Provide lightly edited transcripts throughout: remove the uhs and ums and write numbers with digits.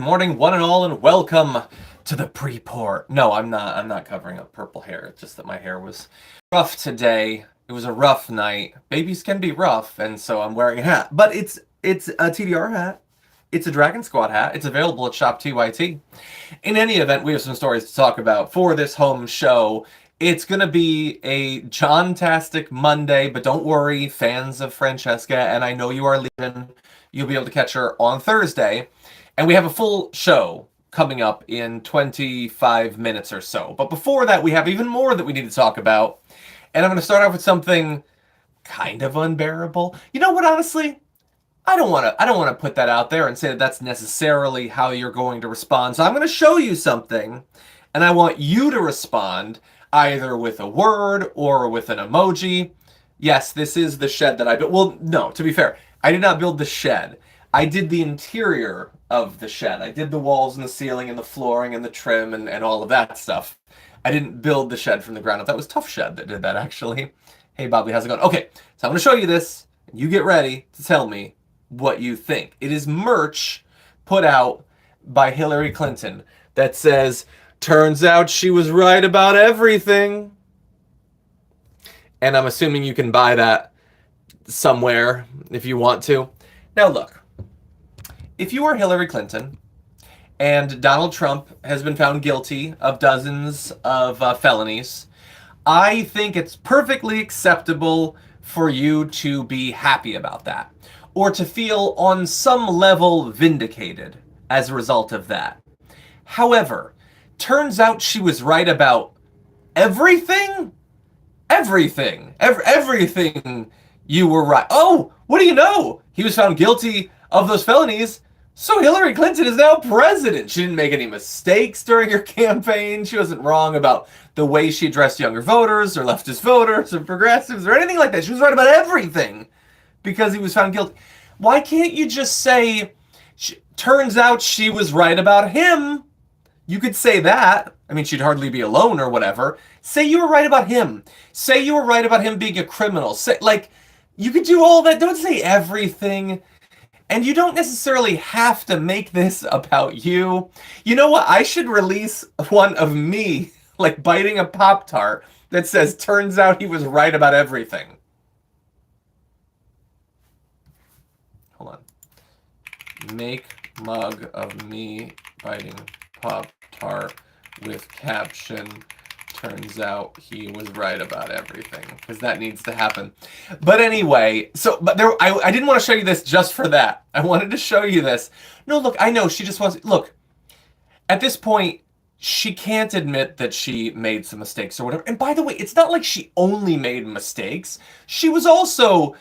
morning, one and all, and welcome to the pre-pour. No, I'm not covering up purple hair. It's just that my hair was rough today. It was a rough night. Babies can be rough, and so I'm wearing a hat. But it's a TDR hat. It's a Dragon Squad hat. It's available at Shop TYT. In any event, we have some stories to talk about for this home show. It's going to be a John-tastic Monday, but don't worry, fans of Francesca, and I know you are leaving. You'll be able to catch her on Thursday. And we have a full show coming up in 25 minutes or so. But before that, we have even more that we need to talk about. And I'm going to start off with something kind of unbearable. You know what, honestly? I don't want to put that out there and say that that's necessarily how you're going to respond. So I'm going to show you something, and I want you to respond either with a word or with an emoji. Yes, this is the shed that I built. Well, no, to be fair, I did not build the shed. I did the interior of the shed. I did the walls and the ceiling and the flooring and the trim and all of that stuff. I didn't build the shed from the ground up. That was Tough Shed that did that, actually. Hey, Bobby, how's it going? Okay, so I'm going to show you this. You get ready to tell me what you think. It is merch put out by Hillary Clinton that says, "Turns out she was right about everything." And I'm assuming you can buy that somewhere if you want to. Now look, if you are Hillary Clinton and Donald Trump has been found guilty of dozens of felonies, I think it's perfectly acceptable for you to be happy about that, or to feel on some level vindicated as a result of that. However, turns out she was right about everything? Everything you were right. Oh, what do you know? He was found guilty of those felonies, so Hillary Clinton is now president. She didn't make any mistakes during her campaign. She wasn't wrong about the way she addressed younger voters or leftist voters or progressives or anything like that. She was right about everything because he was found guilty. Why can't you just say, turns out she was right about him? You could say that. I mean, she'd hardly be alone or whatever. Say you were right about him. Say you were right about him being a criminal. Say, like, you could do all that. Don't say everything. And you don't necessarily have to make this about you. You know what? I should release one of me, like, biting a Pop-Tart that says, turns out he was right about everything. Hold on. Make mug of me biting Pop-Tart with caption, turns out he was right about everything, because that needs to happen. But anyway, I didn't want to show you this just for that. I wanted to show you this. No, look, I know she just wants, look, at this point, she can't admit that she made some mistakes or whatever. And by the way, it's not like she only made mistakes. She was also,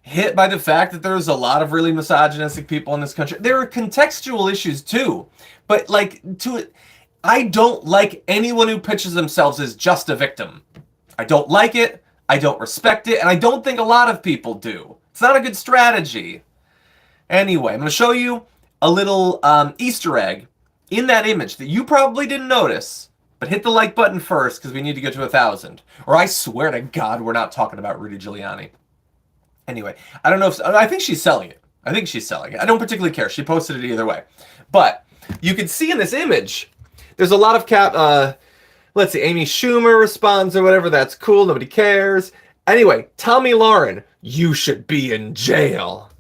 hit by the fact that there's a lot of really misogynistic people in this country. There are contextual issues too. But I don't like anyone who pitches themselves as just a victim. I don't like it, I don't respect it, and I don't think a lot of people do. It's not a good strategy. Anyway, I'm going to show you a little Easter egg in that image that you probably didn't notice, but hit the like button first because we need to get to 1,000. Or I swear to God, we're not talking about Rudy Giuliani. Anyway, I don't know if, I think she's selling it. I don't particularly care. She posted it either way. But you can see in this image, there's a lot of let's see, Amy Schumer responds or whatever. That's cool. Nobody cares. Anyway, Tommy Lauren, you should be in jail.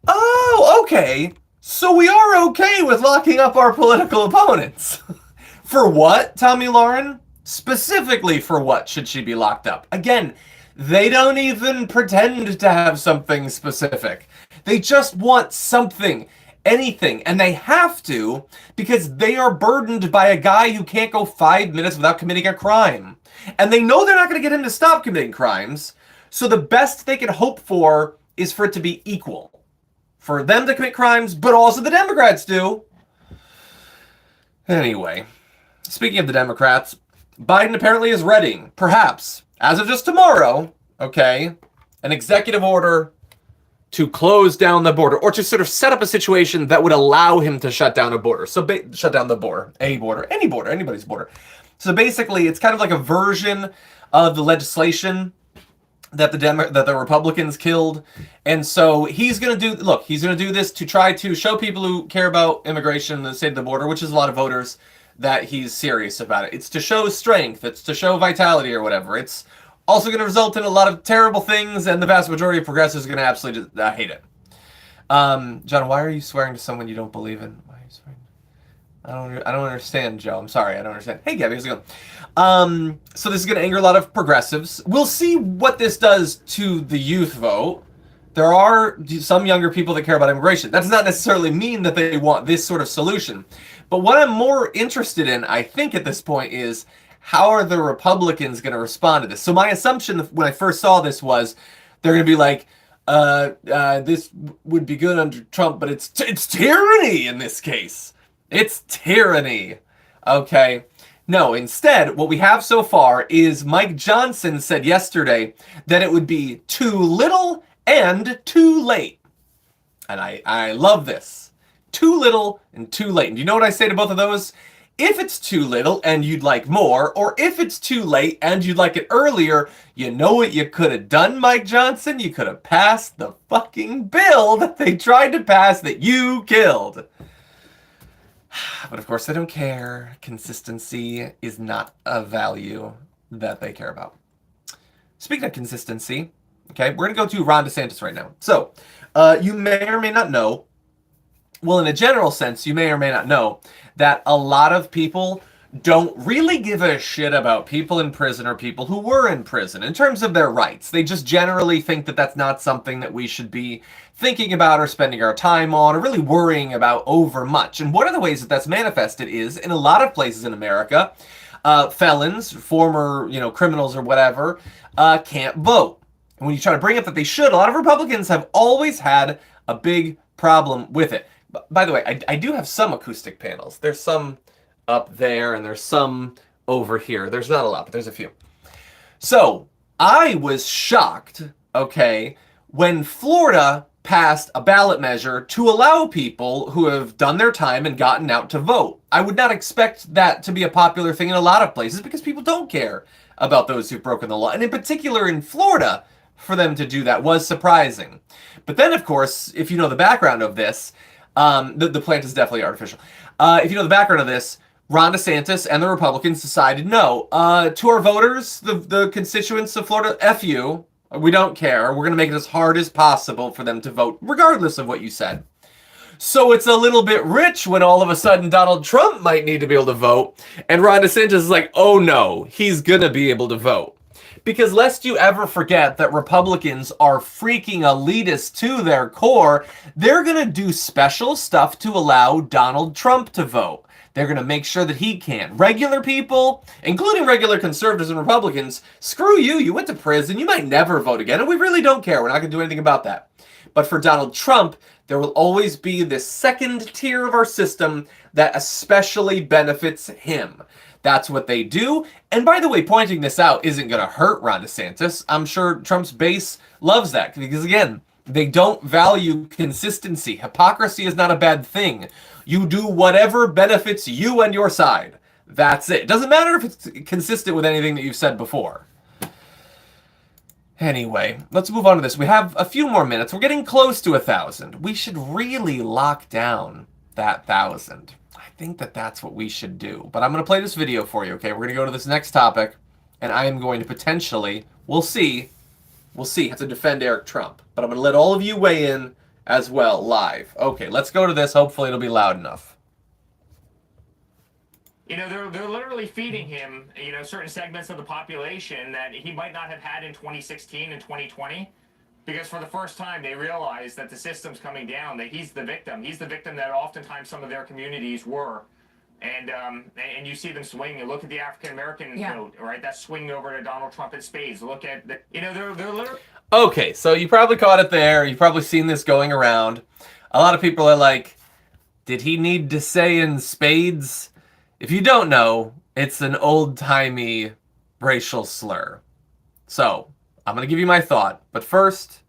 Oh, okay. So we are okay with locking up our political opponents. For what, Tommy Lauren? Specifically for what should she be locked up? Again, they don't even pretend to have something specific. They just want something, anything, and they have to because they are burdened by a guy who can't go 5 minutes without committing a crime. And they know they're not going to get him to stop committing crimes, so the best they can hope for is for it to be equal. For them to commit crimes, but also the Democrats do. Anyway, speaking of the Democrats, Biden apparently is readying, perhaps, as of just tomorrow, okay, an executive order to close down the border, or to sort of set up a situation that would allow him to shut down a border. So shut down the border, any border, anybody's border. So basically, it's kind of like a version of the legislation that the Republicans killed. And so he's going to do this to try to show people who care about immigration and the state of the border, which is a lot of voters, that he's serious about it. It's to show strength. It's to show vitality or whatever. It's also going to result in a lot of terrible things, and the vast majority of progressives are going to absolutely hate it. John, why are you swearing to someone you don't believe in? Why are you swearing? I don't understand, Joe. I'm sorry, I don't understand. Hey, Gabby, how's it going? So this is going to anger a lot of progressives. We'll see what this does to the youth vote. There are some younger people that care about immigration. That does not necessarily mean that they want this sort of solution. But what I'm more interested in, I think, at this point is how are the Republicans going to respond to this? So my assumption when I first saw this was they're going to be like, this would be good under Trump, but it's tyranny in this case. It's tyranny. Okay. No, instead, what we have so far is Mike Johnson said yesterday that it would be too little and too late. And I love this. Too little and too late. And do you know what I say to both of those? If it's too little and you'd like more, or if it's too late and you'd like it earlier, you know what you could have done, Mike Johnson? You could have passed the fucking bill that they tried to pass that you killed. But of course they don't care. Consistency is not a value that they care about. Speaking of consistency, okay, we're going to go to Ron DeSantis right now. So, you may or may not know, well, in a general sense, you may or may not know that a lot of people don't really give a shit about people in prison or people who were in prison in terms of their rights. They just generally think that that's not something that we should be thinking about or spending our time on or really worrying about over much. And one of the ways that that's manifested is in a lot of places in America, felons, former, criminals or whatever, can't vote. And when you try to bring up that they should, a lot of Republicans have always had a big problem with it. By the way, I do have some acoustic panels. There's some up there and there's some over here. There's not a lot, but there's a few. So I was shocked, okay, when Florida passed a ballot measure to allow people who have done their time and gotten out to vote. I would not expect that to be a popular thing in a lot of places because people don't care about those who've broken the law. And in particular in Florida, for them to do that was surprising. But then, of course, if you know the background of this, the plant is definitely artificial. If you know the background of this, Ron DeSantis and the Republicans decided, no, to our voters, the constituents of Florida, F you, we don't care. We're going to make it as hard as possible for them to vote, regardless of what you said. So it's a little bit rich when all of a sudden Donald Trump might need to be able to vote, and Ron DeSantis is like, oh no, he's going to be able to vote. Because lest you ever forget that Republicans are freaking elitists to their core, they're going to do special stuff to allow Donald Trump to vote. They're going to make sure that he can. Regular people, including regular conservatives and Republicans, screw you. You went to prison. You might never vote again, and we really don't care. We're not going to do anything about that. But for Donald Trump, there will always be this second tier of our system that especially benefits him. That's what they do. And by the way, pointing this out isn't going to hurt Ron DeSantis. I'm sure Trump's base loves that because, again, they don't value consistency. Hypocrisy is not a bad thing. You do whatever benefits you and your side. That's it. It doesn't matter if it's consistent with anything that you've said before. Anyway, let's move on to this. We have a few more minutes. We're getting close to 1,000. We should really lock down that 1,000. I think that that's what we should do. But I'm going to play this video for you, okay? We're going to go to this next topic, and I am going to potentially, we'll see, have to defend Eric Trump. But I'm going to let all of you weigh in as well, live. Okay, let's go to this. Hopefully it'll be loud enough. They're literally feeding him, certain segments of the population that he might not have had in 2016 and 2020. Because for the first time, they realize that the system's coming down, that he's the victim. He's the victim that oftentimes some of their communities were. And you see them swing. You look at the African-American vote, right? That's swinging over to Donald Trump in spades. Look at, they're literally... Okay, so you probably caught it there. You've probably seen this going around. A lot of people are like, did he need to say in spades? If you don't know, it's an old-timey racial slur. So... I'm going to give you my thought, but first,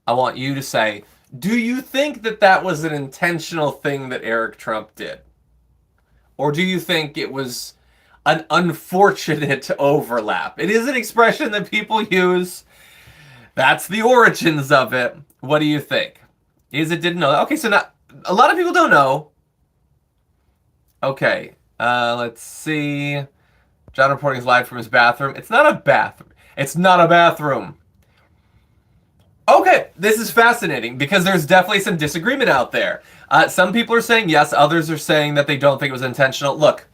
I want you to say, do you think that that was an intentional thing that Eric Trump did? Or do you think it was an unfortunate overlap? It is an expression that people use. That's the origins of it. What do you think? Is it didn't know? Okay, so not a lot of people don't know. Okay, let's see. John reporting is live from his bathroom. It's not a bathroom. It's not a bathroom. Okay, this is fascinating because there's definitely some disagreement out there. Some people are saying yes, others are saying that they don't think it was intentional. Look,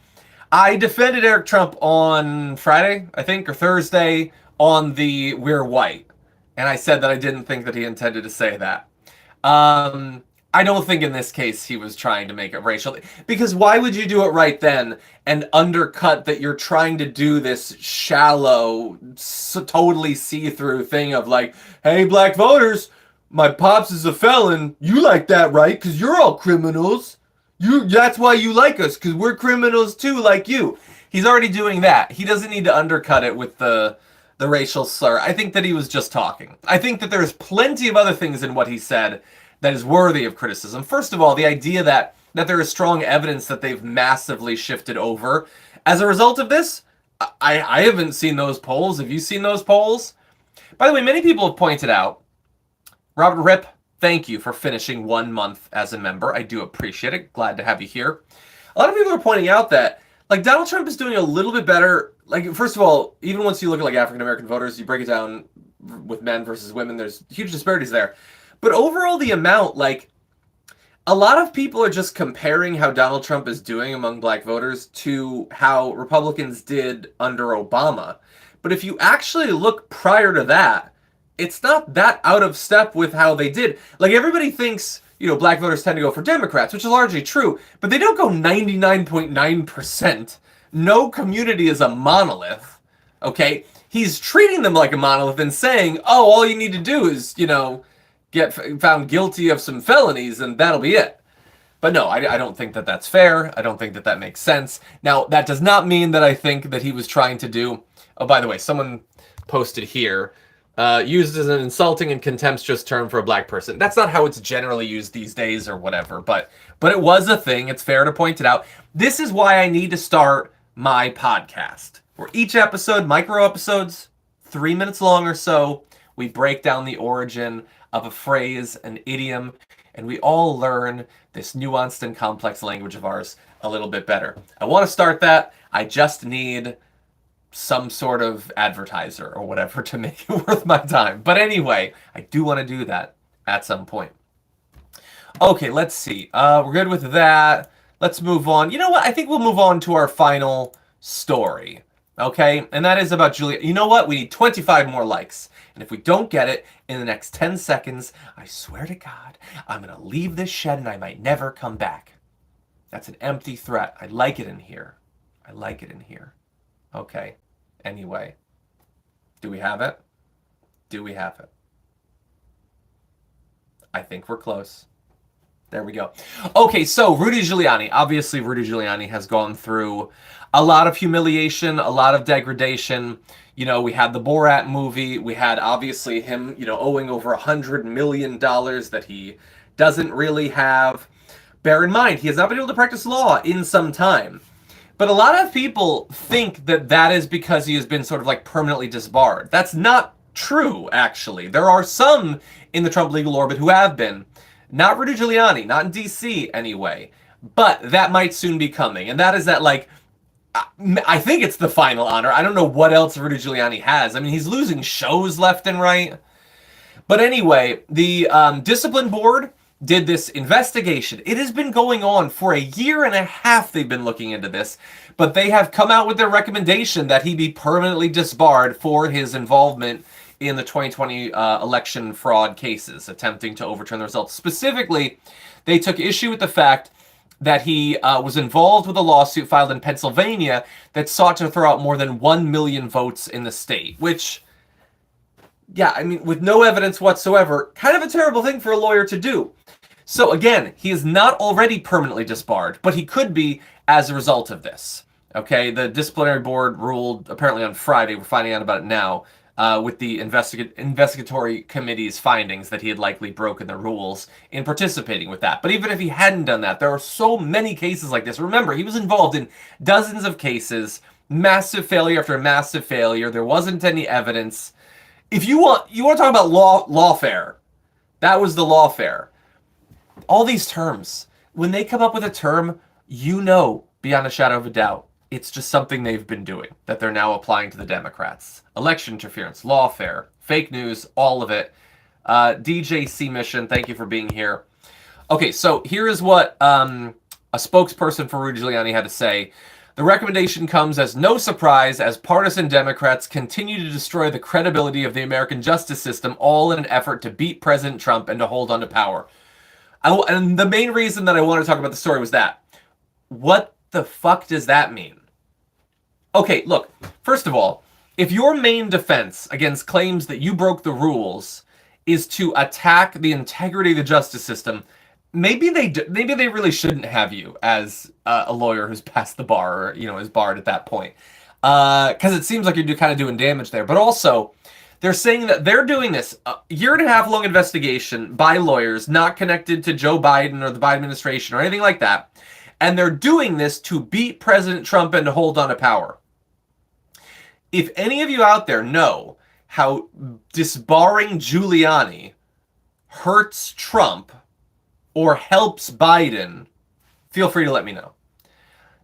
I defended Eric Trump on Friday, I think, or Thursday on the "We're White," and I said that I didn't think that he intended to say that. Um, I don't think in this case he was trying to make it racial. Because why would you do it right then and undercut that you're trying to do this shallow, totally see-through thing of like, hey, black voters, my pops is a felon. You like that, right? Because you're all criminals. That's why you like us, because we're criminals too, like you. He's already doing that. He doesn't need to undercut it with the racial slur. I think that he was just talking. I think that there's plenty of other things in what he said that is worthy of criticism. First of all, the idea that there is strong evidence that they've massively shifted over as a result of this. I haven't seen those polls. Have you seen those polls? By the way, many people have pointed out, Robert Rip, thank you for finishing 1 month as a member. I do appreciate it. Glad to have you here. A lot of people are pointing out that like Donald Trump is doing a little bit better. Like, first of all, even once you look at like African American voters, you break it down with men versus women, there's huge disparities there. But overall, the amount, like, a lot of people are just comparing how Donald Trump is doing among black voters to how Republicans did under Obama. But if you actually look prior to that, it's not that out of step with how they did. Like, everybody thinks, black voters tend to go for Democrats, which is largely true, but they don't go 99.9%. No community is a monolith, okay? He's treating them like a monolith and saying, oh, all you need to do is, get found guilty of some felonies and that'll be it. But no, I don't think that that's fair. I don't think that that makes sense. Now, that does not mean that I think that he was trying to do... Oh, by the way, someone posted here, used as an insulting and contemptuous term for a black person. That's not how it's generally used these days or whatever, but it was a thing. It's fair to point it out. This is why I need to start my podcast, where each episode, micro episodes, 3 minutes long or so, we break down the origin of a phrase, an idiom, and we all learn this nuanced and complex language of ours a little bit better. I want to start that. I just need some sort of advertiser or whatever to make it worth my time. But anyway, I do want to do that at some point. Okay, let's see. We're good with that. Let's move on. You know what? I think we'll move on to our final story. Okay? And that is about Giuliani. You know what? We need 25 more likes. And if we don't get it in the next 10 seconds, I swear to God, I'm going to leave this shed and I might never come back. That's an empty threat. I like it in here. I like it in here. Okay. Anyway. Do we have it? Do we have it? I think we're close. There we go. Okay, so Rudy Giuliani. Obviously, Rudy Giuliani has gone through a lot of humiliation, a lot of degradation. We had the Borat movie. We had, obviously, him, owing over $100 million that he doesn't really have. Bear in mind, he has not been able to practice law in some time. But a lot of people think that that is because he has been sort of like permanently disbarred. That's not true, actually. There are some in the Trump legal orbit who have been. Not Rudy Giuliani, not in D.C. anyway. But that might soon be coming. And that is that, like, I think it's the final honor. I don't know what else Rudy Giuliani has. I mean, he's losing shows left and right. But anyway, the discipline board did this investigation. It has been going on for 1.5 years. They've been looking into this. But they have come out with their recommendation that he be permanently disbarred for his involvement in the 2020 election fraud cases, attempting to overturn the results. Specifically, they took issue with the fact that he was involved with a lawsuit filed in Pennsylvania that sought to throw out more than 1 million votes in the state, which, yeah, I mean, with no evidence whatsoever, kind of a terrible thing for a lawyer to do. So again, he is not already permanently disbarred, but he could be as a result of this. Okay, the disciplinary board ruled apparently on Friday, we're finding out about it now, with the investigatory committee's findings that he had likely broken the rules in participating with that. But even if he hadn't done that, there are so many cases like this. Remember, he was involved in dozens of cases, massive failure after massive failure. There wasn't any evidence. If you want to talk about lawfare, that was the lawfare. All these terms, when they come up with a term, you know, beyond a shadow of a doubt, it's just something they've been doing that they're now applying to the Democrats. Election interference, lawfare, fake news, all of it. DJC Mission, thank you for being here. Okay, so here is what a spokesperson for Rudy Giuliani had to say. The recommendation comes as no surprise as partisan Democrats continue to destroy the credibility of the American justice system, all in an effort to beat President Trump and to hold on to power. And the main reason that I wanted to talk about the story was that. What the fuck does that mean? Okay, look, first of all, if your main defense against claims that you broke the rules is to attack the integrity of the justice system, maybe they really shouldn't have you as a lawyer who's passed the bar, or, you know, is barred at that point. Because it seems like you're kind of doing damage there. But also, they're saying that they're doing this year-and-a-half long investigation by lawyers not connected to Joe Biden or the Biden administration or anything like that. And they're doing this to beat President Trump and to hold on to power. If any of you out there know how disbarring Giuliani hurts Trump or helps Biden, feel free to let me know.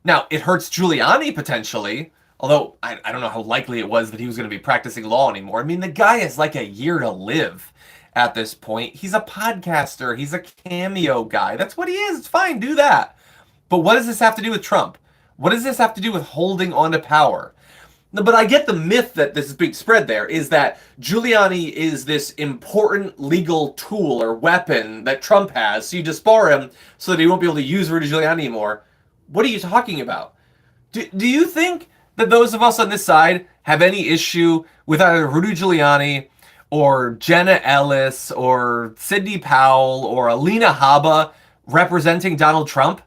Now, it hurts Giuliani potentially, although I don't know how likely it was that he was going to be practicing law anymore. I mean, the guy has like a year to live at this point. He's a podcaster. He's a cameo guy. That's what he is. It's fine. Do that. But what does this have to do with Trump? What does this have to do with holding on to power? No, but I get the myth that this is being spread there is that Giuliani is this important legal tool or weapon that Trump has, so you disbar him so that he won't be able to use Rudy Giuliani anymore. What are you talking about? Do you think that those of us on this side have any issue with either Rudy Giuliani or Jenna Ellis or Sidney Powell or Alina Habba representing Donald Trump?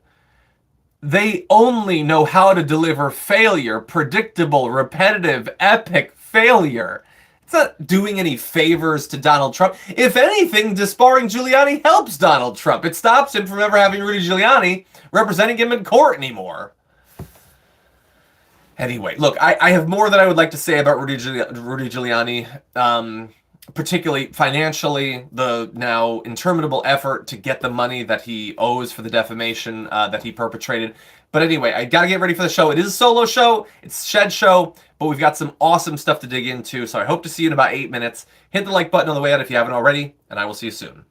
They only know how to deliver failure, predictable, repetitive, epic failure. It's not doing any favors to Donald Trump. If anything, disbarring Giuliani helps Donald Trump. It stops him from ever having Rudy Giuliani representing him in court anymore. Anyway, look, I have more that I would like to say about Rudy Giuliani, particularly financially, the now interminable effort to get the money that he owes for the defamation that he perpetrated. But anyway, I gotta get ready for the show. It is a solo show. It's Shed Show, but we've got some awesome stuff to dig into. So I hope to see you in about 8 minutes. Hit the like button on the way out if you haven't already, and I will see you soon.